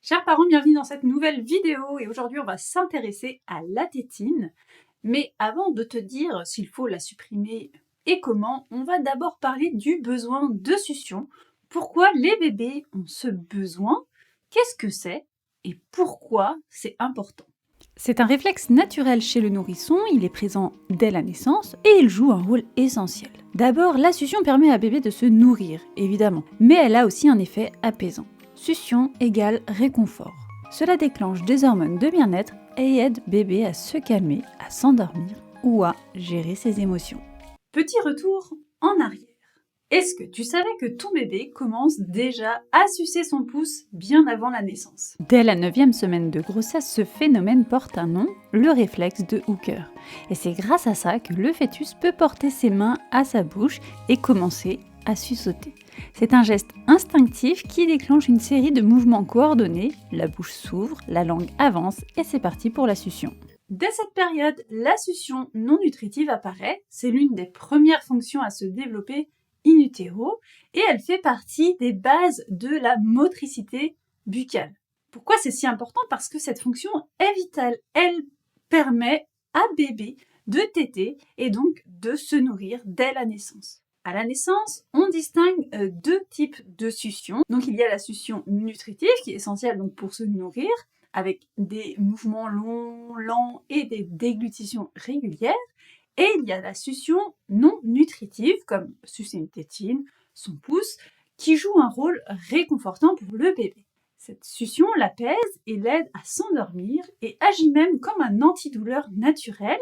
Chers parents, bienvenue dans cette nouvelle vidéo et aujourd'hui on va s'intéresser à la tétine. Mais avant de te dire s'il faut la supprimer et comment, on va d'abord parler du besoin de succion. Pourquoi les bébés ont ce besoin? Qu'est-ce que c'est? Et pourquoi c'est important? C'est un réflexe naturel chez le nourrisson, il est présent dès la naissance et il joue un rôle essentiel. D'abord, la succion permet à bébé de se nourrir, évidemment, mais elle a aussi un effet apaisant. Succion égale réconfort. Cela déclenche des hormones de bien-être et aide bébé à se calmer, à s'endormir ou à gérer ses émotions. Petit retour en arrière. Est-ce que tu savais que ton bébé commence déjà à sucer son pouce bien avant la naissance? Dès la 9e semaine de grossesse, ce phénomène porte un nom, le réflexe de Hooker. Et c'est grâce à ça que le fœtus peut porter ses mains à sa bouche et commencer à suçoter. C'est un geste instinctif qui déclenche une série de mouvements coordonnés, la bouche s'ouvre, la langue avance et c'est parti pour la succion. Dès cette période, la succion non nutritive apparaît, c'est l'une des premières fonctions à se développer in utero et elle fait partie des bases de la motricité buccale. Pourquoi c'est si important? Parce que cette fonction est vitale. Elle permet à bébé de téter et donc de se nourrir dès la naissance. À la naissance, on distingue deux types de succion. Donc il y a la succion nutritive qui est essentielle donc pour se nourrir avec des mouvements longs, lents et des déglutitions régulières. Et il y a la succion non nutritive, comme sucer une tétine, son pouce, qui joue un rôle réconfortant pour le bébé. Cette succion l'apaise et l'aide à s'endormir et agit même comme un antidouleur naturel.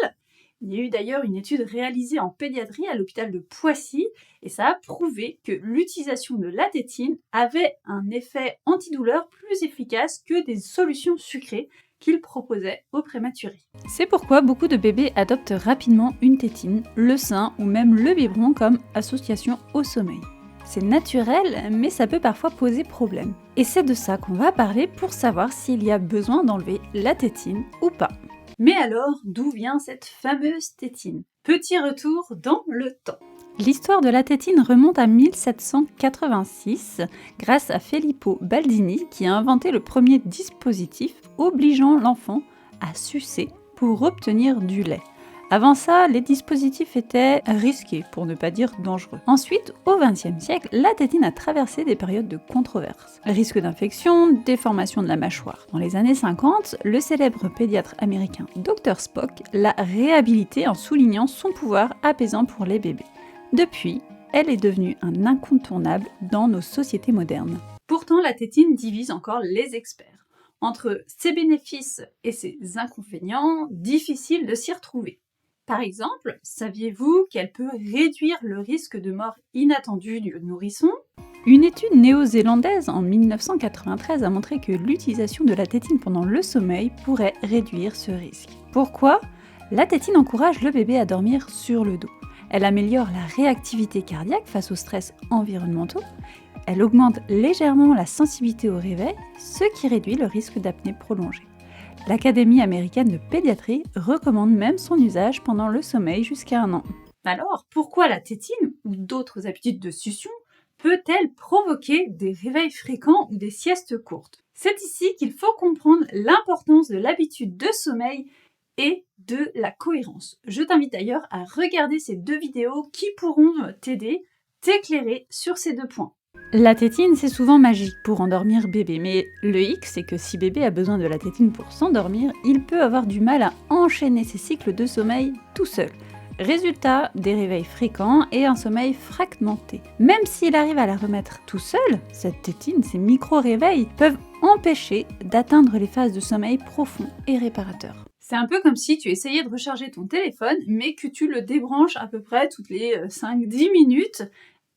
Il y a eu d'ailleurs une étude réalisée en pédiatrie à l'hôpital de Poissy et ça a prouvé que l'utilisation de la tétine avait un effet antidouleur plus efficace que des solutions sucrées qu'il proposait aux prématurés. C'est pourquoi beaucoup de bébés adoptent rapidement une tétine, le sein ou même le biberon comme association au sommeil. C'est naturel, mais ça peut parfois poser problème. Et c'est de ça qu'on va parler pour savoir s'il y a besoin d'enlever la tétine ou pas. Mais alors, d'où vient cette fameuse tétine? Petit retour dans le temps. L'histoire de la tétine remonte à 1786 grâce à Filippo Baldini qui a inventé le premier dispositif obligeant l'enfant à sucer pour obtenir du lait. Avant ça, les dispositifs étaient risqués, pour ne pas dire dangereux. Ensuite, au XXe siècle, la tétine a traversé des périodes de controverses. Risque d'infection, déformation de la mâchoire. Dans les années 50, le célèbre pédiatre américain Dr Spock l'a réhabilitée en soulignant son pouvoir apaisant pour les bébés. Depuis, elle est devenue un incontournable dans nos sociétés modernes. Pourtant, la tétine divise encore les experts. Entre ses bénéfices et ses inconvénients, difficile de s'y retrouver. Par exemple, saviez-vous qu'elle peut réduire le risque de mort inattendue du nourrisson? Une étude néo-zélandaise en 1993 a montré que l'utilisation de la tétine pendant le sommeil pourrait réduire ce risque. Pourquoi? La tétine encourage le bébé à dormir sur le dos. Elle améliore la réactivité cardiaque face aux stress environnementaux. Elle augmente légèrement la sensibilité au réveil, ce qui réduit le risque d'apnée prolongée. L'Académie américaine de pédiatrie recommande même son usage pendant le sommeil jusqu'à 1 an. Alors, pourquoi la tétine ou d'autres habitudes de succion peut-elle provoquer des réveils fréquents ou des siestes courtes? C'est ici qu'il faut comprendre l'importance de l'habitude de sommeil et de la cohérence. Je t'invite d'ailleurs à regarder ces deux vidéos qui pourront t'aider, t'éclairer sur ces deux points. La tétine, c'est souvent magique pour endormir bébé, mais le hic, c'est que si bébé a besoin de la tétine pour s'endormir, il peut avoir du mal à enchaîner ses cycles de sommeil tout seul. Résultat, des réveils fréquents et un sommeil fragmenté. Même s'il arrive à la remettre tout seul, cette tétine, ces micro-réveils, peuvent empêcher d'atteindre les phases de sommeil profond et réparateur. C'est un peu comme si tu essayais de recharger ton téléphone, mais que tu le débranches à peu près toutes les 5-10 minutes.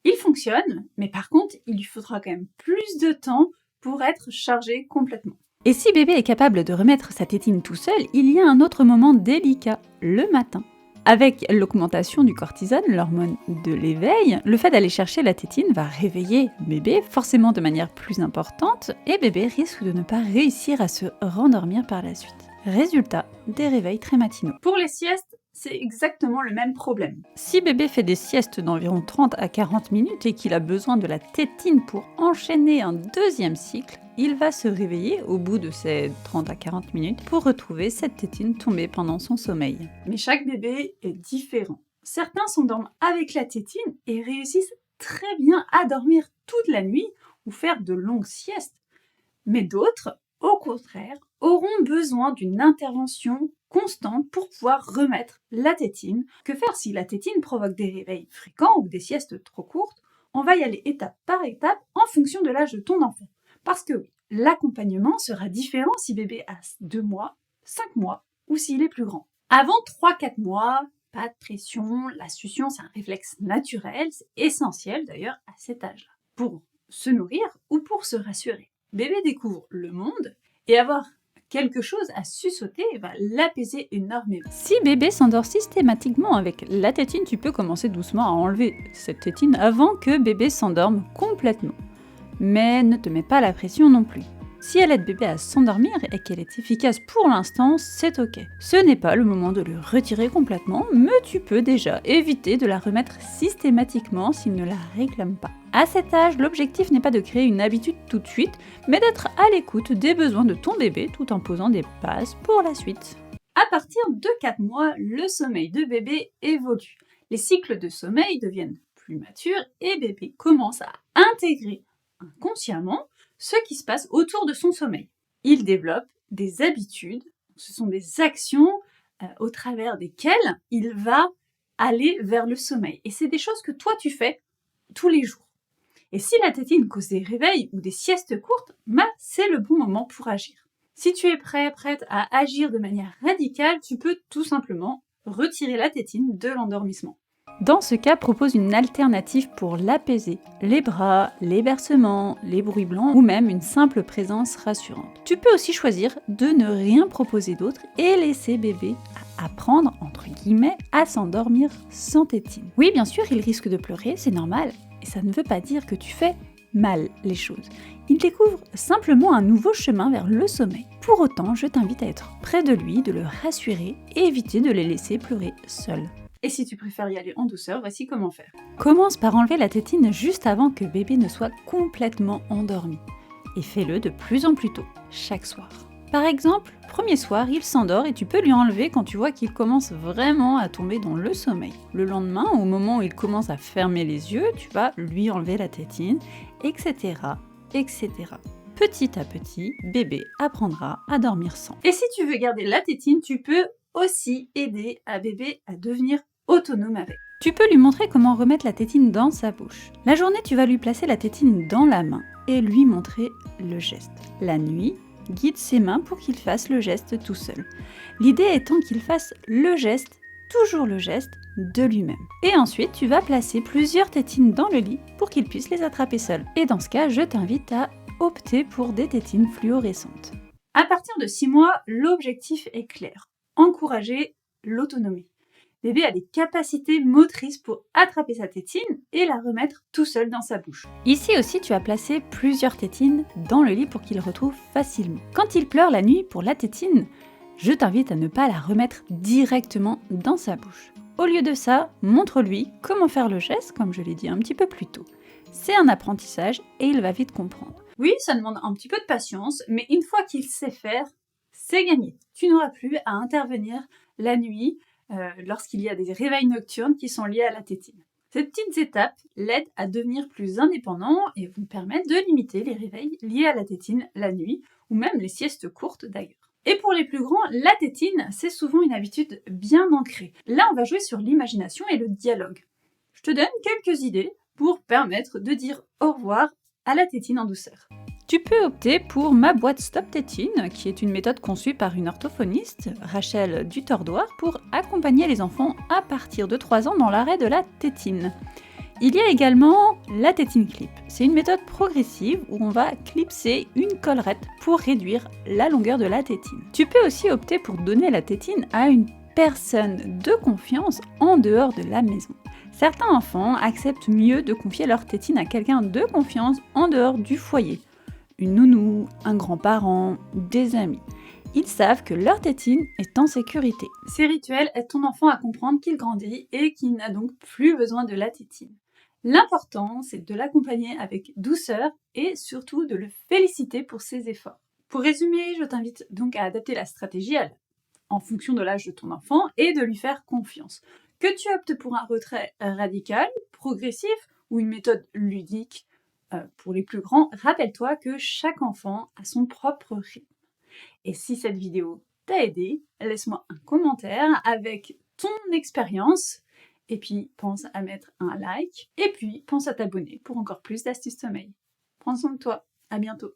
Il fonctionne, mais par contre, il lui faudra quand même plus de temps pour être chargé complètement. Et si bébé est capable de remettre sa tétine tout seul, il y a un autre moment délicat, le matin. Avec l'augmentation du cortisol, l'hormone de l'éveil, le fait d'aller chercher la tétine va réveiller bébé, forcément de manière plus importante, et bébé risque de ne pas réussir à se rendormir par la suite. Résultat, des réveils très matinaux. Pour les siestes, c'est exactement le même problème. Si bébé fait des siestes d'environ 30 à 40 minutes et qu'il a besoin de la tétine pour enchaîner un deuxième cycle, il va se réveiller au bout de ces 30 à 40 minutes pour retrouver cette tétine tombée pendant son sommeil. Mais chaque bébé est différent. Certains s'endorment avec la tétine et réussissent très bien à dormir toute la nuit ou faire de longues siestes. Mais d'autres, au contraire, auront besoin d'une intervention constante pour pouvoir remettre la tétine. Que faire si la tétine provoque des réveils fréquents ou des siestes trop courtes? On va y aller étape par étape en fonction de l'âge de ton enfant. Parce que oui, l'accompagnement sera différent si bébé a 2 mois, 5 mois ou s'il est plus grand. Avant 3-4 mois, pas de pression, la succion c'est un réflexe naturel, c'est essentiel d'ailleurs à cet âge-là, pour se nourrir ou pour se rassurer. Bébé découvre le monde et avoir quelque chose à suçoter va l'apaiser énormément. Si bébé s'endort systématiquement avec la tétine, tu peux commencer doucement à enlever cette tétine avant que bébé s'endorme complètement. Mais ne te mets pas la pression non plus. Si elle aide bébé à s'endormir et qu'elle est efficace pour l'instant, c'est ok. Ce n'est pas le moment de le retirer complètement, mais tu peux déjà éviter de la remettre systématiquement s'il ne la réclame pas. À cet âge, l'objectif n'est pas de créer une habitude tout de suite, mais d'être à l'écoute des besoins de ton bébé tout en posant des bases pour la suite. À partir de 4 mois, le sommeil de bébé évolue. Les cycles de sommeil deviennent plus matures et bébé commence à intégrer inconsciemment ce qui se passe autour de son sommeil. Il développe des habitudes, ce sont des actions au travers desquelles il va aller vers le sommeil. Et c'est des choses que toi tu fais tous les jours. Et si la tétine cause des réveils ou des siestes courtes, c'est le bon moment pour agir. Si tu es prête à agir de manière radicale, tu peux tout simplement retirer la tétine de l'endormissement. Dans ce cas, propose une alternative pour l'apaiser. Les bras, les bercements, les bruits blancs ou même une simple présence rassurante. Tu peux aussi choisir de ne rien proposer d'autre et laisser bébé apprendre, entre guillemets, à s'endormir sans tétine. Oui, bien sûr, il risque de pleurer, c'est normal. Et ça ne veut pas dire que tu fais mal les choses. Il découvre simplement un nouveau chemin vers le sommeil. Pour autant, je t'invite à être près de lui, de le rassurer et éviter de les laisser pleurer seuls. Et si tu préfères y aller en douceur, voici comment faire. Commence par enlever la tétine juste avant que bébé ne soit complètement endormi. Et fais-le de plus en plus tôt, chaque soir. Par exemple, premier soir, il s'endort et tu peux lui enlever quand tu vois qu'il commence vraiment à tomber dans le sommeil. Le lendemain, au moment où il commence à fermer les yeux, tu vas lui enlever la tétine, etc., etc. Petit à petit, bébé apprendra à dormir sans. Et si tu veux garder la tétine, tu peux aussi aider à bébé à devenir autonome avec. Tu peux lui montrer comment remettre la tétine dans sa bouche. La journée, tu vas lui placer la tétine dans la main et lui montrer le geste. La nuit, guide ses mains pour qu'il fasse le geste tout seul. L'idée étant qu'il fasse le geste, toujours le geste, de lui-même. Et ensuite, tu vas placer plusieurs tétines dans le lit pour qu'il puisse les attraper seul. Et dans ce cas, je t'invite à opter pour des tétines fluorescentes. À partir de 6 mois, l'objectif est clair. Encourager l'autonomie. Bébé a des capacités motrices pour attraper sa tétine et la remettre tout seul dans sa bouche. Ici aussi, tu as placé plusieurs tétines dans le lit pour qu'il retrouve facilement. Quand il pleure la nuit pour la tétine, je t'invite à ne pas la remettre directement dans sa bouche. Au lieu de ça, montre-lui comment faire le geste, comme je l'ai dit un petit peu plus tôt. C'est un apprentissage et il va vite comprendre. Oui, ça demande un petit peu de patience, mais une fois qu'il sait faire, c'est gagné. Tu n'auras plus à intervenir la nuit lorsqu'il y a des réveils nocturnes qui sont liés à la tétine. Ces petites étapes l'aident à devenir plus indépendant et vont permettre de limiter les réveils liés à la tétine la nuit, ou même les siestes courtes d'ailleurs. Et pour les plus grands, la tétine, c'est souvent une habitude bien ancrée. Là, on va jouer sur l'imagination et le dialogue. Je te donne quelques idées pour permettre de dire au revoir à la tétine en douceur. Tu peux opter pour ma boîte Stop Tétine, qui est une méthode conçue par une orthophoniste, Rachel Dutordoir, pour accompagner les enfants à partir de 3 ans dans l'arrêt de la tétine. Il y a également la tétine clip. C'est une méthode progressive où on va clipser une collerette pour réduire la longueur de la tétine. Tu peux aussi opter pour donner la tétine à une personne de confiance en dehors de la maison. Certains enfants acceptent mieux de confier leur tétine à quelqu'un de confiance en dehors du foyer. Une nounou, un grand-parent, des amis. Ils savent que leur tétine est en sécurité. Ces rituels aident ton enfant à comprendre qu'il grandit et qu'il n'a donc plus besoin de la tétine. L'important, c'est de l'accompagner avec douceur et surtout de le féliciter pour ses efforts. Pour résumer, je t'invite donc à adapter la stratégie en fonction de l'âge de ton enfant et de lui faire confiance. Que tu optes pour un retrait radical, progressif ou une méthode ludique pour les plus grands, rappelle-toi que chaque enfant a son propre rythme. Et si cette vidéo t'a aidé, laisse-moi un commentaire avec ton expérience. Et puis, pense à mettre un like. Et puis, pense à t'abonner pour encore plus d'astuces sommeil. Prends soin de toi. À bientôt.